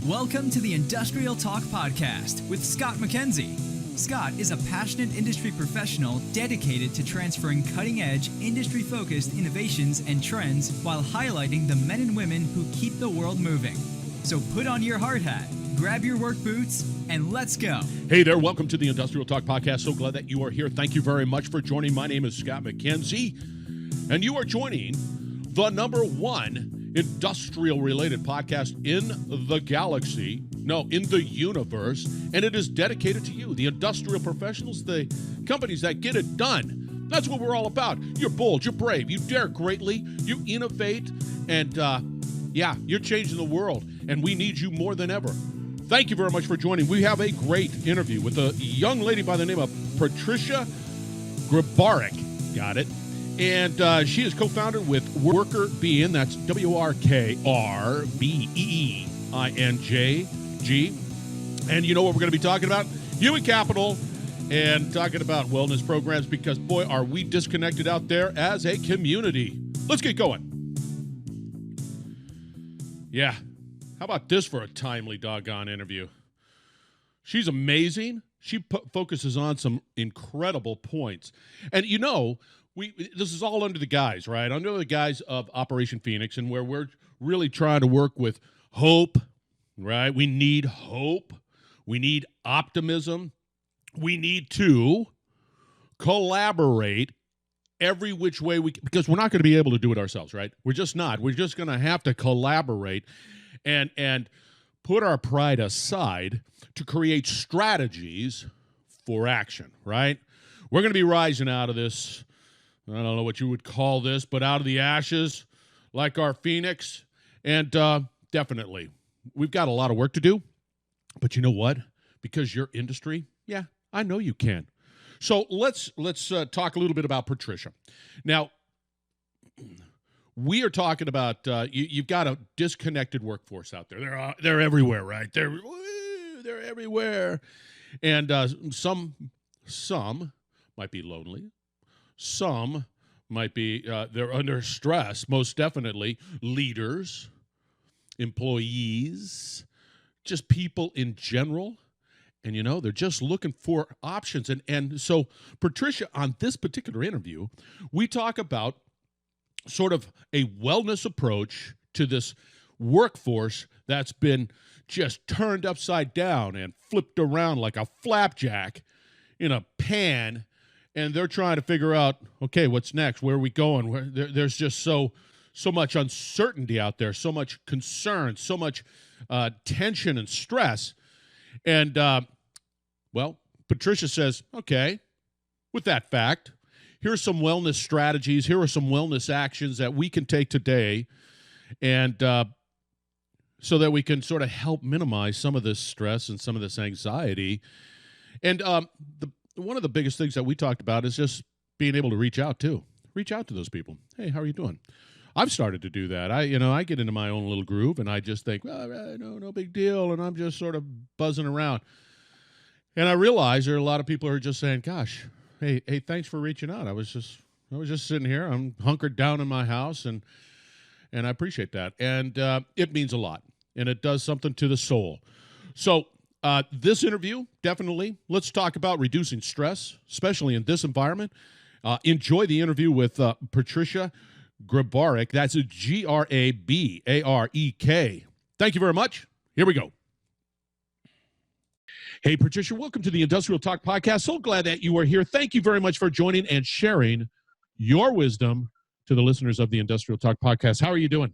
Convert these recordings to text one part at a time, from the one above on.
Welcome to the Industrial Talk Podcast with Scott McKenzie. Scott is a passionate industry professional dedicated to transferring cutting-edge, industry-focused innovations and trends while highlighting the men and women who keep the world moving. So put on your hard hat, grab your work boots, and let's go. Hey there, welcome to the Industrial Talk Podcast. So glad that you are here. Thank you very much for joining. My name is Scott McKenzie, and you are joining the number one industrial-related podcast in the galaxy, in the universe, and it is dedicated to you, the industrial professionals, the companies that get it done. That's what we're all about. You're bold, you're brave, you dare greatly, you innovate, and you're changing the world, and we need you more than ever. Thank you very much for joining. We have a great interview with a young lady by the name of Patricia Grabarek. Got it. And she is co-founder with Workr Beeing. That's WRKRBEEING. And you know what we're going to be talking about? Human capital and talking about wellness programs because, boy, are we disconnected out there as a community. Let's get going. Yeah. How about this for a timely doggone interview? She's amazing. She focuses on some incredible points. And, you know, this is all under the guise, right? Under the guise of Operation Phoenix, and where we're really trying to work with hope, right? We need hope. We need optimism. We need to collaborate every which way we can, because we're not going to be able to do it ourselves, right? We're just not. We're just going to have to collaborate and put our pride aside to create strategies for action, right? We're going to be rising out of this. I don't know what you would call this, but out of the ashes, like our phoenix. And definitely, we've got a lot of work to do. But you know what? Because your industry, yeah, I know you can. So let's talk a little bit about Patricia. Now, we are talking about you've got a disconnected workforce out there. They're everywhere, right? They're everywhere, and some might be lonely. Some might be, they're under stress, most definitely. Leaders, employees, just people in general. And, you know, they're just looking for options. And so, Patricia, on this particular interview, we talk about sort of a wellness approach to this workforce that's been just turned upside down and flipped around like a flapjack in a pan. And they're trying to figure out, okay, what's next? Where are we going? There's just so much uncertainty out there, so much concern, so much tension and stress. And, Patricia says, okay, with that fact, here are some wellness strategies. Here are some wellness actions that we can take today and so that we can sort of help minimize some of this stress and some of this anxiety. And one of the biggest things that we talked about is just being able to reach out to those people. Hey, how are you doing? I've started to do that. I get into my own little groove and I just think, well, no big deal. And I'm just sort of buzzing around. And I realize there are a lot of people who are just saying, gosh, hey, thanks for reaching out. I was just sitting here. I'm hunkered down in my house and I appreciate that. And it means a lot and it does something to the soul. So, this interview, definitely, let's talk about reducing stress, especially in this environment. Enjoy the interview with Patricia Grabarek. That's a Grabarek. Thank you very much. Here we go. Hey, Patricia, welcome to the Industrial Talk Podcast. So glad that you are here. Thank you very much for joining and sharing your wisdom to the listeners of the Industrial Talk Podcast. How are you doing?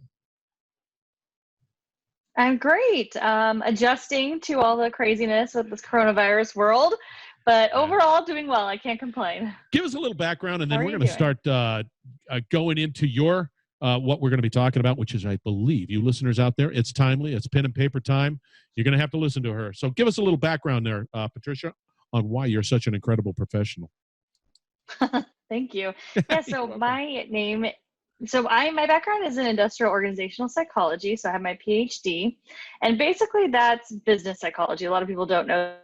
I'm great. Adjusting to all the craziness with this coronavirus world, but overall doing well. I can't complain. Give us a little background, and then we're going to start going into your what we're going to be talking about, which is, I believe, you listeners out there, it's timely. It's pen and paper time. You're going to have to listen to her. So give us a little background there, Patricia, on why you're such an incredible professional. Thank you. Yeah, so my background is in industrial organizational psychology. So I have my Ph.D. and basically that's business psychology. A lot of people don't know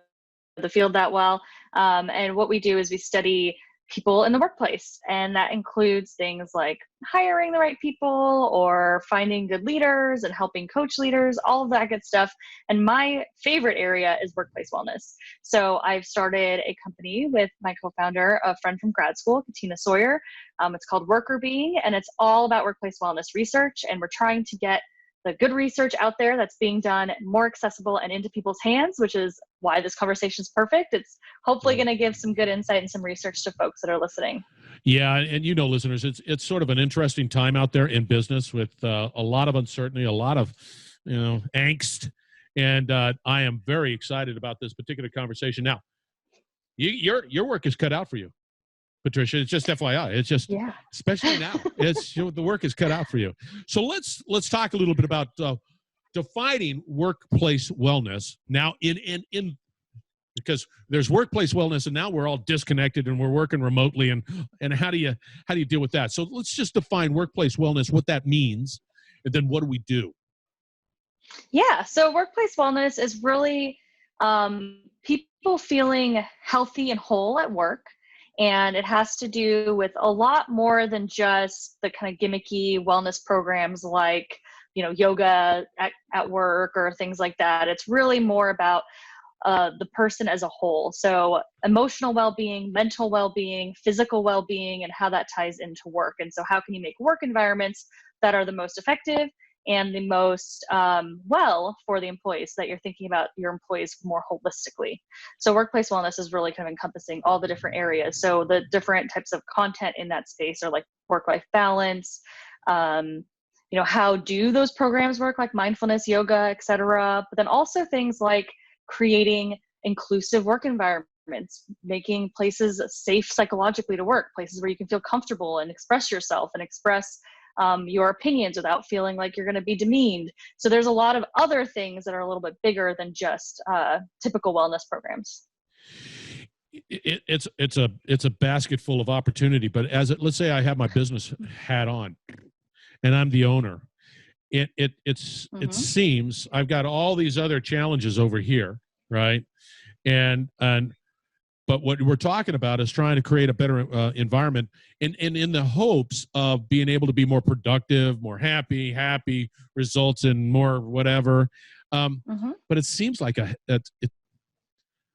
the field that well. And what we do is we study people in the workplace. And that includes things like hiring the right people or finding good leaders and helping coach leaders, all of that good stuff. And my favorite area is workplace wellness. So I've started a company with my co-founder, a friend from grad school, Katina Sawyer. It's called Workr Beeing, and it's all about workplace wellness research. And we're trying to get the good research out there that's being done more accessible and into people's hands, which is why this conversation is perfect. It's hopefully going to give some good insight and some research to folks that are listening. Yeah, and listeners, it's sort of an interesting time out there in business with a lot of uncertainty, a lot of angst, and I am very excited about this particular conversation. Now, your work is cut out for you, Patricia. It's just FYI. It's just, especially now, it's the work is cut out for you. So let's talk a little bit about defining workplace wellness now in because there's workplace wellness, and now we're all disconnected and we're working remotely, and how do you deal with that? So let's just define workplace wellness, what that means, and then what do we do? Yeah. So workplace wellness is really people feeling healthy and whole at work. And it has to do with a lot more than just the kind of gimmicky wellness programs like, yoga at work or things like that. It's really more about the person as a whole. So emotional well-being, mental well-being, physical well-being, and how that ties into work. And so how can you make work environments that are the most effective and the most well for the employees, so that you're thinking about your employees more holistically. So workplace wellness is really kind of encompassing all the different areas. So the different types of content in that space are like work-life balance, how do those programs work, like mindfulness, yoga, et cetera. But then also things like creating inclusive work environments, making places safe psychologically to work, places where you can feel comfortable and express yourself and express your opinions without feeling like you're going to be demeaned. So there's a lot of other things that are a little bit bigger than just typical wellness programs. It's a basket full of opportunity. But let's say I have my business hat on, and I'm the owner. It seems I've got all these other challenges over here, right? But what we're talking about is trying to create a better environment in the hopes of being able to be more productive, more happy results in more whatever. But it seems like it's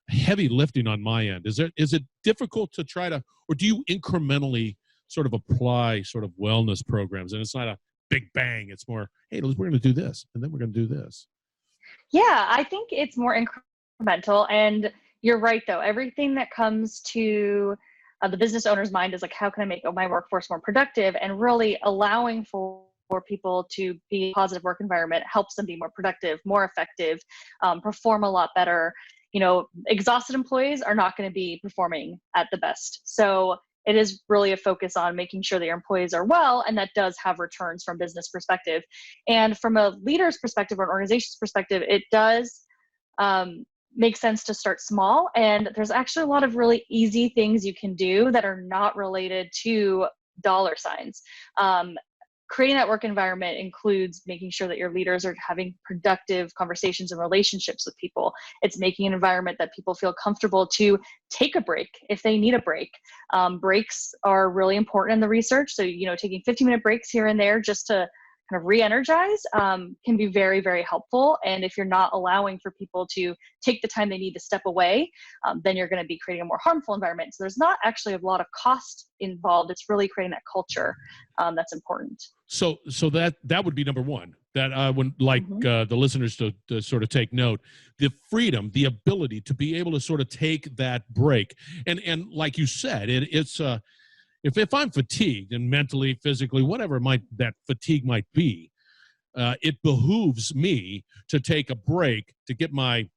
heavy lifting on my end. Is it difficult to try to, or do you incrementally sort of apply sort of wellness programs? And it's not a big bang. It's more, hey, we're going to do this, and then we're going to do this. Yeah, I think it's more incremental. And you're right, though. Everything that comes to the business owner's mind is like, how can I make my workforce more productive? And really allowing for people to be in a positive work environment helps them be more productive, more effective, perform a lot better. Exhausted employees are not going to be performing at the best. So it is really a focus on making sure that your employees are well, and that does have returns from business perspective. And from a leader's perspective or an organization's perspective, it does make sense to start small. And there's actually a lot of really easy things you can do that are not related to dollar signs. Creating that work environment includes making sure that your leaders are having productive conversations and relationships with people. It's making an environment that people feel comfortable to take a break if they need a break. Breaks are really important in the research. So, taking 15-minute breaks here and there just to kind of re-energize can be very, very helpful. And if you're not allowing for people to take the time they need to step away, then you're going to be creating a more harmful environment. So there's not actually a lot of cost involved. It's really creating that culture that's important. So that would be number one. That I would like the listeners to sort of take note. The freedom, the ability to be able to sort of take that break. And like you said, it's if I'm fatigued and mentally, physically, whatever that fatigue might be, it behooves me to take a break to get my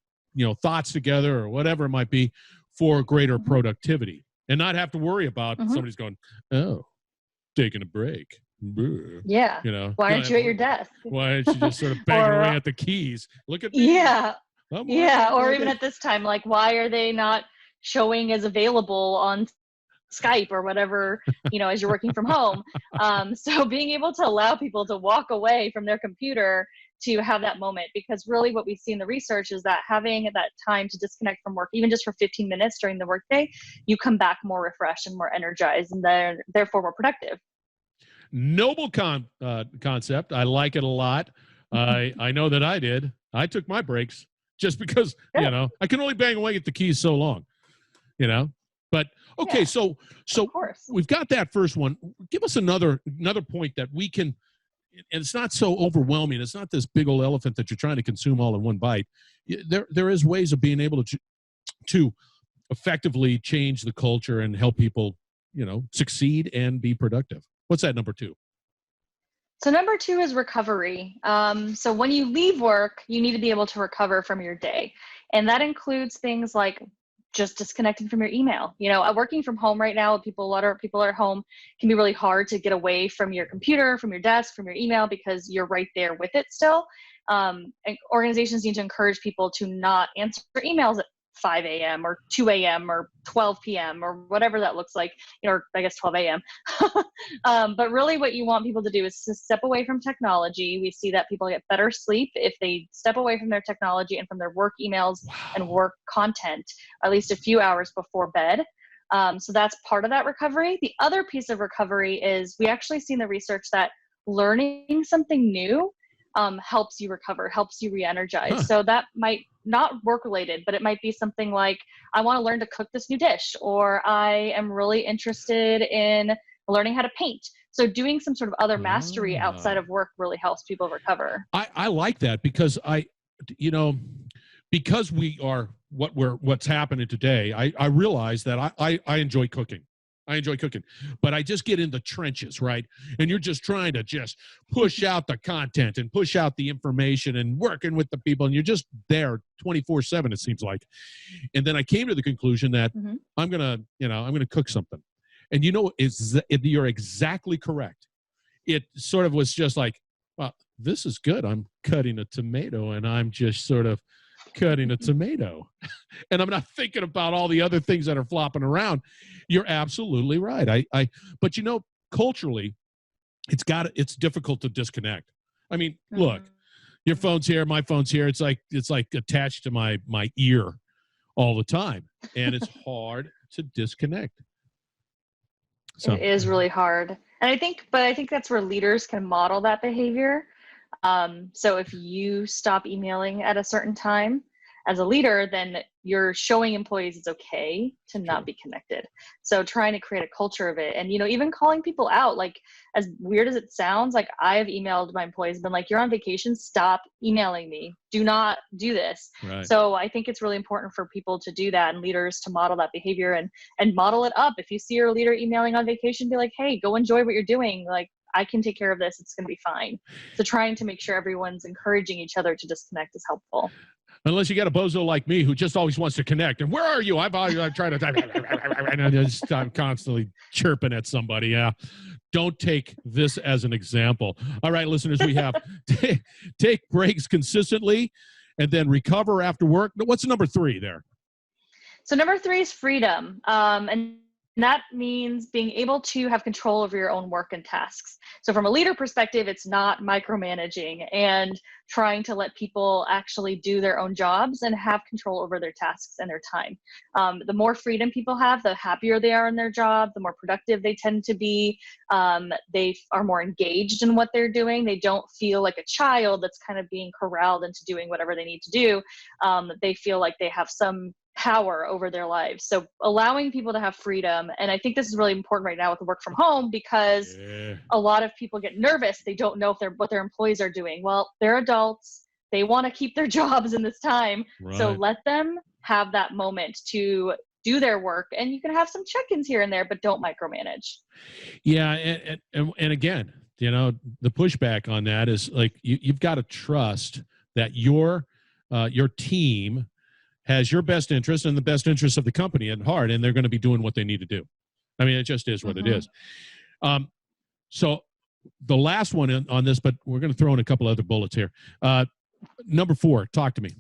thoughts together or whatever it might be for greater productivity, and not have to worry about somebody's going, oh, taking a break. Yeah. Why aren't you at your desk? Why aren't you just sort of banging away at the keys? Look at me. Yeah. Or even at this time, like, why are they not showing as available on Skype or whatever, as you're working from home. So being able to allow people to walk away from their computer to have that moment, because really what we see in the research is that having that time to disconnect from work, even just for 15 minutes during the workday, you come back more refreshed and more energized, and then therefore more productive. Noble concept. I like it a lot. I know that I did. I took my breaks just because, Good. I can only bang away at the keys so long, But okay, Yeah, so of course. we've got that first one. Give us another point that we can, and it's not so overwhelming. It's not this big old elephant that you're trying to consume all in one bite. There is ways of being able to effectively change the culture and help people, succeed and be productive. What's that number 2? So number 2 is recovery. So when you leave work, you need to be able to recover from your day. And that includes things like just disconnecting from your email. Working from home right now, a lot of people are at home, can be really hard to get away from your computer, from your desk, from your email, because you're right there with it still. And organizations need to encourage people to not answer emails at 5 a.m. or 2 a.m. or 12 p.m. or whatever that looks like, or I guess 12 a.m. But really what you want people to do is to step away from technology. We see that people get better sleep if they step away from their technology and from their work emails and work content at least a few hours before bed. So that's part of that recovery. The other piece of recovery is we actually see in the research that learning something new helps you recover, helps you re-energize. So that might not work related, but it might be something like, I want to learn to cook this new dish, or I am really interested in learning how to paint. So doing some sort of other mastery outside of work really helps people recover. I like that because because we are what's happening today, I realize that I enjoy cooking. I enjoy cooking, but I just get in the trenches, right? And you're just trying to just push out the content and push out the information and working with the people, and you're just there 24/7, it seems like. And then I came to the conclusion that I'm gonna cook something. And you're exactly correct. It sort of was just like, well, this is good. I'm cutting a tomato, and I'm just sort of cutting a tomato, and I'm not thinking about all the other things that are flopping around. You're absolutely right. But culturally, it's difficult to disconnect. I mean, look, your phone's here, my phone's here. It's like attached to my ear all the time, and it's hard to disconnect. So it is really hard, and I think that's where leaders can model that behavior. So if you stop emailing at a certain time as a leader, then you're showing employees it's okay to not be connected. So trying to create a culture of it, and even calling people out, like, as weird as it sounds, like I've emailed my employees, been like, you're on vacation, stop emailing me, do not do this. Right. So I think it's really important for people to do that, and leaders to model that behavior and model it up. If you see your leader emailing on vacation, be like, hey, go enjoy what you're doing. Like, I can take care of this. It's going to be fine. So trying to make sure everyone's encouraging each other to disconnect is helpful. Unless you got a bozo like me who just always wants to connect. And where are you? I'm trying to I'm constantly chirping at somebody. Yeah. Don't take this as an example. All right, listeners, we have take breaks consistently and then recover after work. What's number 3 there? So number 3 is freedom. And that means being able to have control over your own work and tasks. So from a leader perspective, it's not micromanaging and trying to let people actually do their own jobs and have control over their tasks and their time. The more freedom people have, the happier they are in their job, the more productive they tend to be. They are more engaged in what they're doing. They don't feel like a child that's kind of being corralled into doing whatever they need to do. They feel like they have some power over their lives. So allowing people to have freedom. And I think this is really important right now with the work from home, because a lot of people get nervous. They don't know what their employees are doing. Well, they're adults. They want to keep their jobs in this time. Right. So let them have that moment to do their work. And you can have some check-ins here and there, but don't micromanage. Yeah. And again, the pushback on that is like, you've got to trust that your team has your best interest and the best interest of the company at heart, and they're going to be doing what they need to do. I mean, it just is what it is. So the last one on this, but we're going to throw in a couple other bullets here. Number 4, talk to me.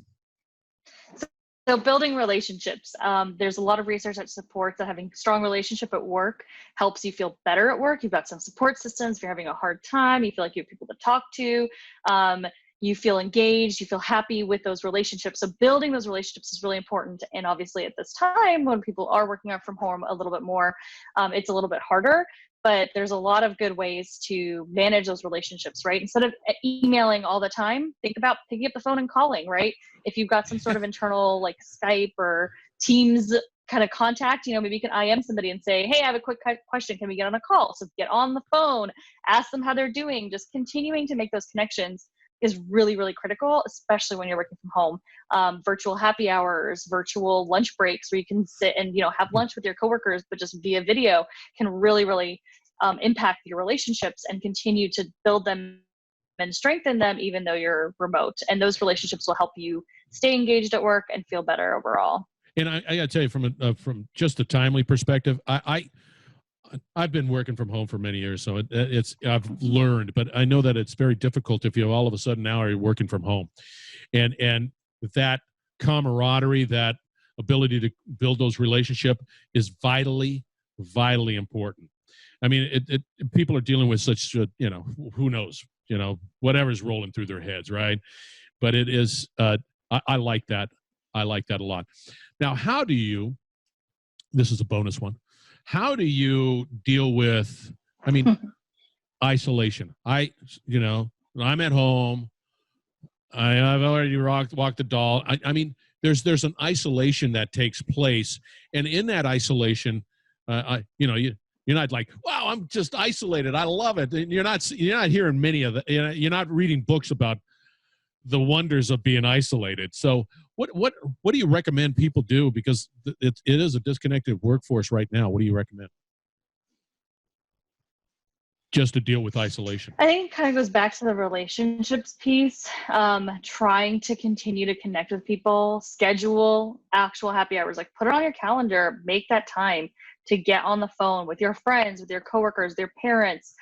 So building relationships, there's a lot of research that supports that having strong relationship at work helps you feel better at work. You've got some support systems. If you're having a hard time, you feel like you have people to talk to. You feel engaged, you feel happy with those relationships. So building those relationships is really important. And obviously at this time when people are working out from home a little bit more, it's a little bit harder, but there's a lot of good ways to manage those relationships, right? Instead of emailing all the time, think about picking up the phone and calling, right? If you've got some sort of internal like Skype or Teams kind of contact, maybe you can IM somebody and say, hey, I have a quick question. Can we get on a call? So get on the phone, ask them how they're doing. Just continuing to make those connections is really, really critical, especially when you're working from home. Virtual happy hours, virtual lunch breaks where you can sit and, have lunch with your coworkers, but just via video can really, really impact your relationships and continue to build them and strengthen them even though you're remote. And those relationships will help you stay engaged at work and feel better overall. And I got to tell you, from just a timely perspective, I've been working from home for many years, so I've learned, but I know that it's very difficult if you all of a sudden now are working from home, and that camaraderie, that ability to build those relationships is vitally important. I mean, people are dealing with such, who knows, whatever's rolling through their heads, right? But it is, I like that. I like that a lot. Now, how do you? This is a bonus one. How do you deal with, isolation? I'm at home. I've already walked the dog. There's an isolation that takes place. And in that isolation, you're not like, wow, I'm just isolated. I love it. And you're not hearing many of the, you're not reading books about the wonders of being isolated. So what do you recommend people do? Because it is a disconnected workforce right now. What do you recommend? Just to deal with isolation. I think it kind of goes back to the relationships piece. Trying to continue to connect with people, schedule actual happy hours, like put it on your calendar, make that time to get on the phone with your friends, with your coworkers, their parents,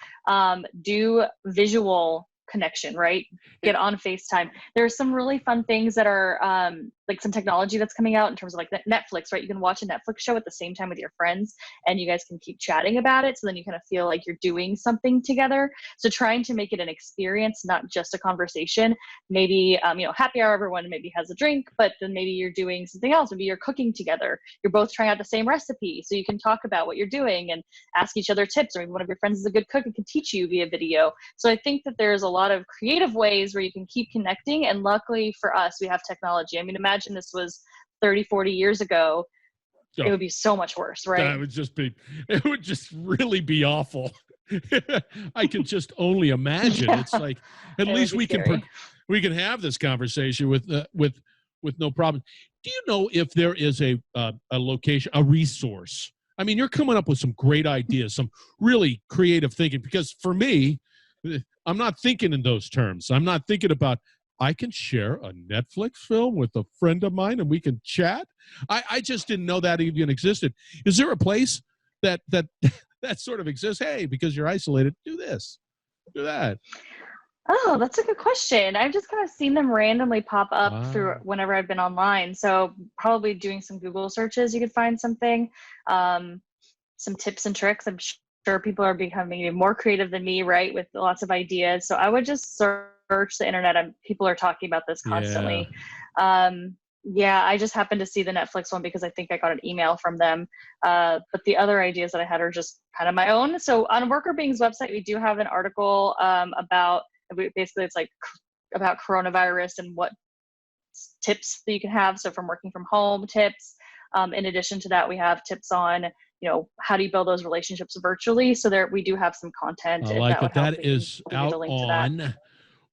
do visual connection, right? Get on FaceTime. There's some really fun things that are like some technology that's coming out in terms of like Netflix, right? You can watch a Netflix show at the same time with your friends and you guys can keep chatting about it. So then you kind of feel like you're doing something together. So trying to make it an experience, not just a conversation. Maybe, happy hour, everyone maybe has a drink, but then maybe you're doing something else. Maybe you're cooking together. You're both trying out the same recipe. So you can talk about what you're doing and ask each other tips, or maybe one of your friends is a good cook and can teach you via video. So I think that there's a lot of creative ways where you can keep connecting. And luckily for us, we have technology. Imagine this was 30, 40 years ago. It would be so much worse, right? It would just really be awful. I can just only imagine. It's like, at least we can have this conversation with no problem. Do you know if there is a location, a resource? You're coming up with some great ideas, some really creative thinking, because for me, I'm not thinking in those terms. I'm not thinking about, I can share a Netflix film with a friend of mine and we can chat. I just didn't know that even existed. Is there a place that sort of exists? Hey, because you're isolated, do this, do that. Oh, that's a good question. I've just kind of seen them randomly pop up through whenever I've been online. So probably doing some Google searches, you could find something, some tips and tricks. I'm sure people are becoming even more creative than me, right? With lots of ideas. So I would just search the internet, and people are talking about this constantly. Yeah. I just happened to see the Netflix one because I think I got an email from them. But the other ideas that I had are just kind of my own. So on Workr Being's website, we do have an article about, basically it's like about coronavirus and what tips that you can have. So from working from home tips. In addition to that, we have tips on, how do you build those relationships virtually? So there, we do have some content. I like that is out on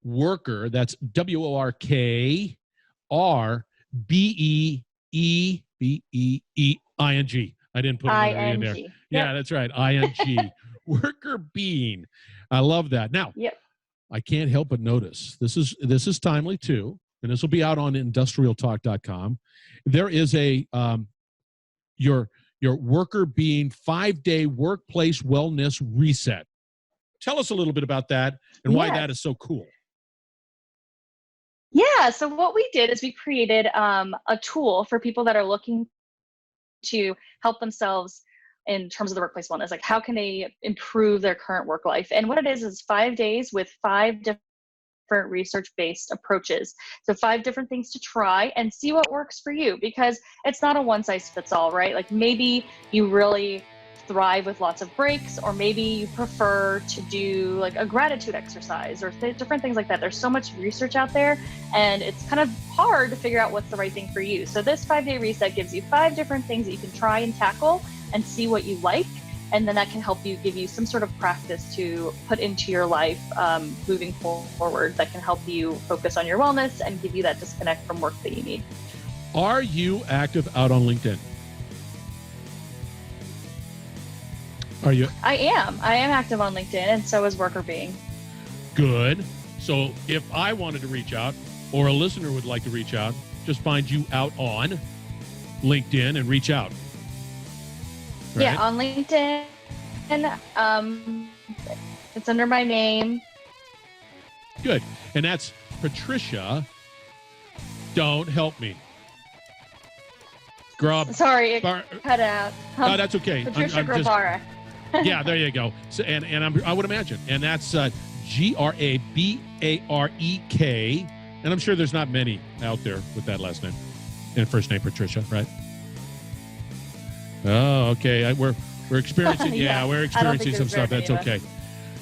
Workr. That's WORKR BEEBEEING. I didn't put another E in there. Yep. Yeah, that's right. ING. Workr Beeing. I love that. Now, I can't help but notice this is timely too, and this will be out on industrialtalk.com. There is a your Workr Beeing 5-day workplace wellness reset. Tell us a little bit about that and why that is so cool. Yeah, so what we did is we created a tool for people that are looking to help themselves in terms of the workplace wellness. Like, how can they improve their current work life? And what it is 5 days with 5 different research-based approaches. So 5 different things to try and see what works for you, because it's not a one-size-fits-all, right? Like, maybe you really thrive with lots of breaks, or maybe you prefer to do like a gratitude exercise or different things like that. There's so much research out there, and it's kind of hard to figure out what's the right thing for you. So this 5-day reset gives you 5 different things that you can try and tackle and see what you like, and then that can help you, give you some sort of practice to put into your life moving forward, that can help you focus on your wellness and give you that disconnect from work that you need. Are you active out on LinkedIn? Are you? I am active on LinkedIn, and so is Workr Beeing. Good. So if I wanted to reach out, or a listener would like to reach out, just find you out on LinkedIn and reach out. Right? Yeah, on LinkedIn. It's under my name. Good. And that's Patricia. Don't help me. Sorry, it cut out. No, that's okay. Patricia Grabarek. Yeah, there you go. So, and I would imagine, and that's Grabarek, and I'm sure there's not many out there with that last name and first name Patricia, right? Oh, okay. We're experiencing, we're experiencing some stuff. That's okay.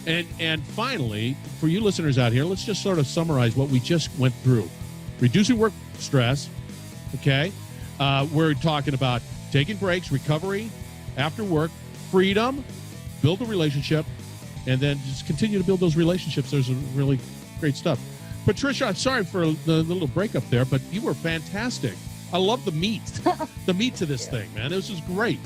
And finally, for you listeners out here, let's just sort of summarize what we just went through. Reducing work stress. Okay, we're talking about taking breaks, recovery after work, freedom. Build a relationship, and then just continue to build those relationships. There's really great stuff. Patricia, I'm sorry for the little breakup there, but you were fantastic. I love the meat to this thing, man. This is great.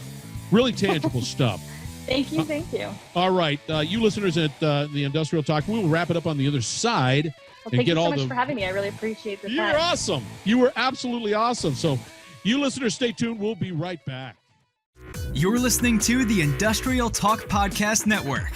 Really tangible stuff. Thank you. All right, you listeners at the Industrial Talk, we will wrap it up on the other side. Well, thank you so much for having me. I really appreciate the time. You're awesome. You were absolutely awesome. So you listeners, stay tuned. We'll be right back. You're listening to the Industrial Talk Podcast Network.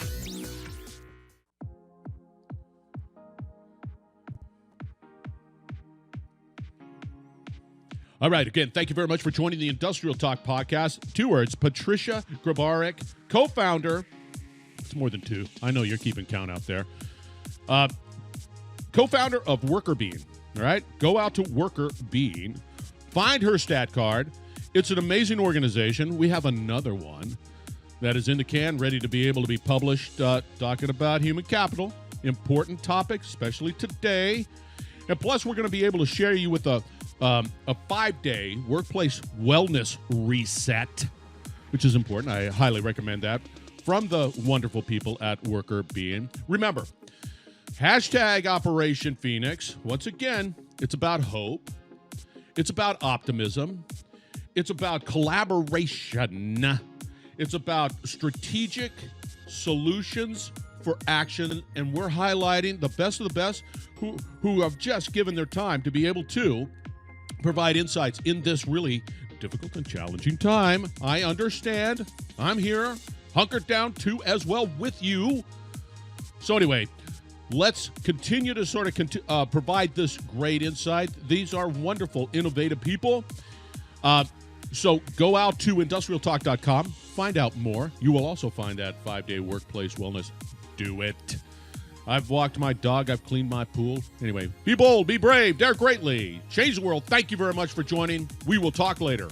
All right. Again, thank you very much for joining the Industrial Talk Podcast. 2 words, Patricia Grabarek, co-founder. It's more than 2. I know you're keeping count out there. Co-founder of Workr Beeing. All right. Go out to Workr Beeing. Find her stat card. It's an amazing organization. We have another one that is in the can, ready to be able to be published, talking about human capital, important topics, especially today. And plus, we're going to be able to share you with a 5-day workplace wellness reset, which is important. I highly recommend that, from the wonderful people at Workr Beeing. Remember, hashtag Operation Phoenix. Once again, it's about hope. It's about optimism. It's about collaboration. It's about strategic solutions for action. And we're highlighting the best of the best who have just given their time to be able to provide insights in this really difficult and challenging time. I understand. I'm here, hunkered down too, as well with you. So anyway, let's continue to sort of provide this great insight. These are wonderful, innovative people. So go out to industrialtalk.com, find out more. You will also find that 5-day workplace wellness. Do it. I've walked my dog. I've cleaned my pool. Anyway, be bold, be brave, dare greatly. Change the world. Thank you very much for joining. We will talk later.